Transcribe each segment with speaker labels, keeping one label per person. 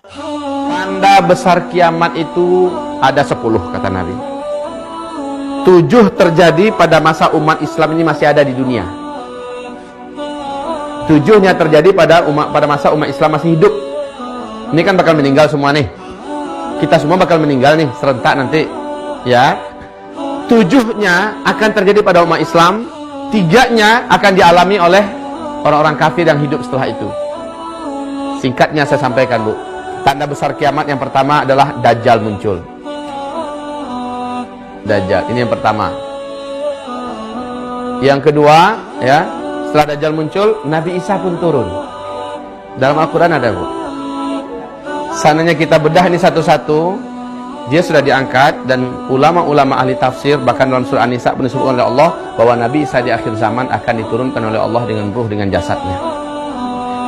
Speaker 1: Tanda besar kiamat itu ada 10 kata Nabi. 7 terjadi pada masa umat Islam ini masih ada di dunia. 7-nya terjadi pada masa umat Islam masih hidup. Ini kan bakal meninggal semua nih. Kita semua bakal meninggal nih serentak nanti, ya. 7-nya akan terjadi pada umat Islam, 3-nya akan dialami oleh orang-orang kafir yang hidup setelah itu. Singkatnya saya sampaikan, Bu. Tanda besar kiamat yang pertama adalah Dajjal muncul. Dajjal, ini yang pertama. Yang kedua, ya, setelah Dajjal muncul, Nabi Isa pun turun. Dalam Al-Quran ada, Bu. Sananya kita bedah ini satu-satu, dia sudah diangkat, dan ulama-ulama ahli tafsir bahkan dalam surah An-Nisa disebutkan oleh Allah bahwa Nabi Isa di akhir zaman akan diturunkan oleh Allah dengan ruh, dengan jasadnya.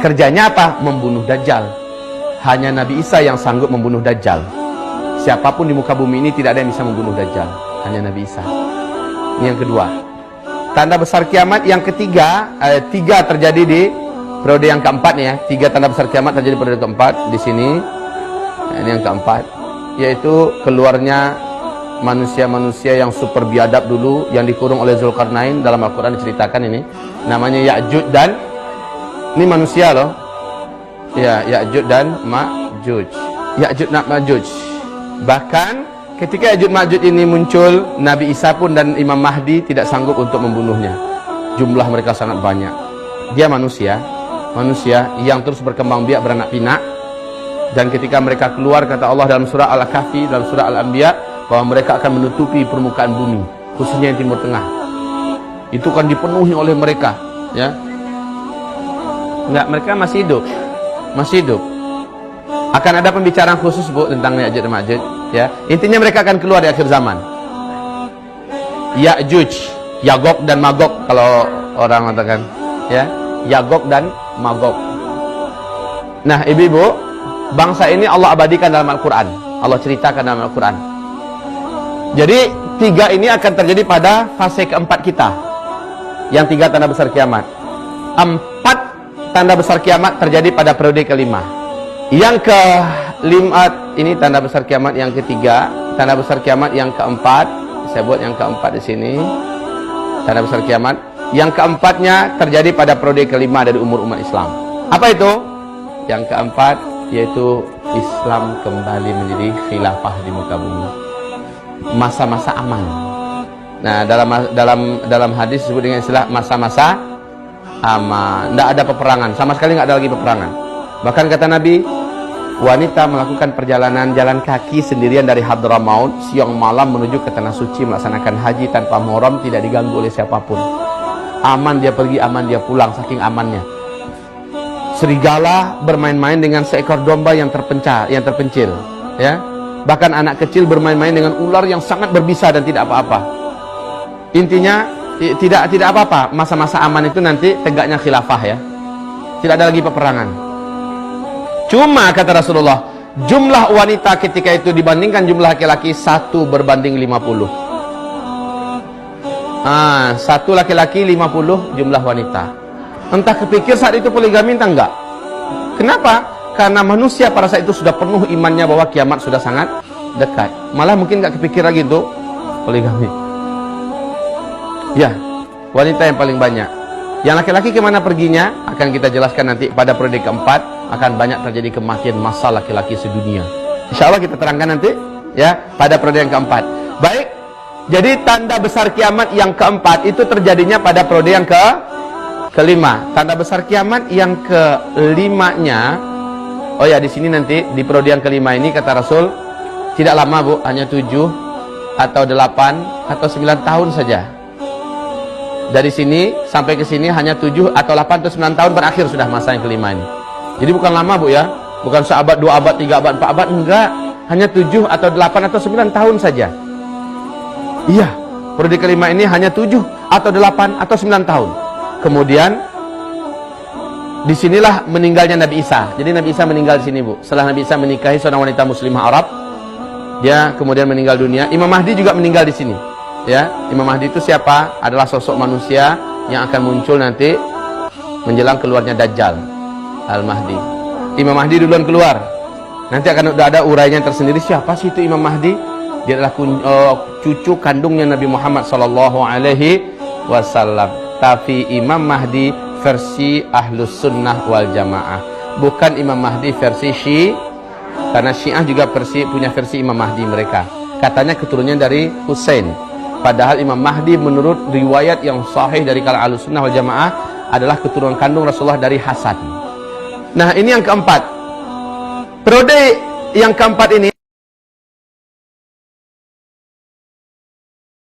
Speaker 1: Kerjanya apa? Membunuh Dajjal. Hanya Nabi Isa yang sanggup membunuh Dajjal. Siapapun di muka bumi ini tidak ada yang bisa membunuh Dajjal, hanya Nabi Isa. Ini yang kedua. Tanda besar kiamat yang ketiga, 3 terjadi di periode yang keempat nih ya. 3 tanda besar kiamat terjadi pada periode keempat di sini. Ini yang keempat, yaitu keluarnya manusia-manusia yang super biadab dulu yang dikurung oleh Zulkarnain. Dalam Al-Quran diceritakan ini, namanya Ya'juj dan, ini manusia loh ya, Ya'juj dan Ma'juj. Ya'juj dan Ma'juj. Bahkan ketika Ya'juj Ma'juj ini muncul, Nabi Isa pun dan Imam Mahdi tidak sanggup untuk membunuhnya. Jumlah mereka sangat banyak. Dia manusia yang terus berkembang biak, beranak pinak. Dan ketika mereka keluar, kata Allah dalam surah Al-Kahfi, dalam surah Al-Anbiya, bahwa mereka akan menutupi permukaan bumi, khususnya yang Timur Tengah. Itu kan dipenuhi oleh mereka, ya. Enggak, mereka masih hidup. Akan ada pembicaraan khusus, Bu, tentang Ya'juj dan Ma'juj, ya. Intinya mereka akan keluar di akhir zaman. Ya'juj, Yagog dan Magog kalau orang mengatakan, ya. Yagog dan Magog. Nah, ibu-ibu, bangsa ini Allah abadikan dalam Al-Quran. Allah ceritakan dalam Al-Quran. Jadi 3 ini akan terjadi pada fase keempat kita. Yang 3 tanda besar kiamat. 4 tanda besar kiamat terjadi pada periode kelima. Yang ke-5 ini tanda besar kiamat yang ketiga. Tanda besar kiamat yang keempat, saya buat yang keempat di sini. Tanda besar kiamat yang keempatnya terjadi pada periode kelima dari umur umat Islam. Apa itu? Yang keempat yaitu Islam kembali menjadi khilafah di muka bumi. Masa-masa aman. Nah, dalam hadis disebut dengan istilah masa-masa aman. Tidak ada peperangan, sama sekali nggak ada lagi peperangan. Bahkan kata Nabi, wanita melakukan perjalanan jalan kaki sendirian dari Hadramaut siang malam menuju ke tanah suci melaksanakan haji tanpa muhram, tidak diganggu oleh siapapun. Aman dia pergi, aman dia pulang, saking amannya. Serigala bermain-main dengan seekor domba yang terpencil, ya. Bahkan anak kecil bermain-main dengan ular yang sangat berbisa dan tidak apa-apa. Intinya tidak apa-apa. Masa-masa aman itu nanti tegaknya khilafah, ya. Tidak ada lagi peperangan. Cuma kata Rasulullah, jumlah wanita ketika itu dibandingkan jumlah laki-laki 1 berbanding 50. 1 laki-laki 50 jumlah wanita. Entah kepikir saat itu poligami entah enggak. Kenapa? Karena manusia pada saat itu sudah penuh imannya bahwa kiamat sudah sangat dekat. Malah mungkin enggak kepikir lagi untuk poligami. Ya, wanita yang paling banyak. Yang laki-laki kemana perginya? Akan kita jelaskan nanti pada periode keempat. Akan banyak terjadi kematian massal laki-laki sedunia. Insya Allah kita terangkan nanti, ya, pada periode yang keempat. Baik. Jadi tanda besar kiamat yang keempat itu terjadinya pada periode yang kelima. Tanda besar kiamat yang kelimanya, oh ya, di sini nanti di periode yang kelima ini kata Rasul tidak lama, Bu, hanya 7 atau 8 atau 9 tahun saja. Dari sini sampai ke sini hanya 7 atau 8 atau 9 tahun berakhir sudah masa yang kelima ini. Jadi bukan lama, Bu, ya. Bukan seabad, 2 abad, 3 abad, 4 abad, enggak. Hanya 7 atau 8 atau 9 tahun saja. Iya, periode kelima ini hanya 7 atau 8 atau 9 tahun. Kemudian disinilah meninggalnya Nabi Isa. Jadi Nabi Isa meninggal di sini, Bu. Setelah Nabi Isa menikahi seorang wanita muslimah Arab, dia kemudian meninggal dunia. Imam Mahdi juga meninggal di sini. Ya, Imam Mahdi itu siapa? Adalah sosok manusia yang akan muncul nanti menjelang keluarnya Dajjal, Al-Mahdi. Imam Mahdi duluan keluar. Nanti akan ada urainya tersendiri, siapa sih itu Imam Mahdi? Dia adalah cucu kandungnya Nabi Muhammad sallallahu alaihi wasallam. Tapi Imam Mahdi versi Ahlus Sunnah wal Jamaah, bukan Imam Mahdi versi Syiah. Karena Syiah juga punya versi Imam Mahdi mereka. Katanya keturunannya dari Husain. Padahal Imam Mahdi menurut riwayat yang sahih dari kalangan Ahlus Sunnah wal Jamaah adalah keturunan kandung Rasulullah dari Hasan. Nah, ini yang keempat. Periode yang keempat ini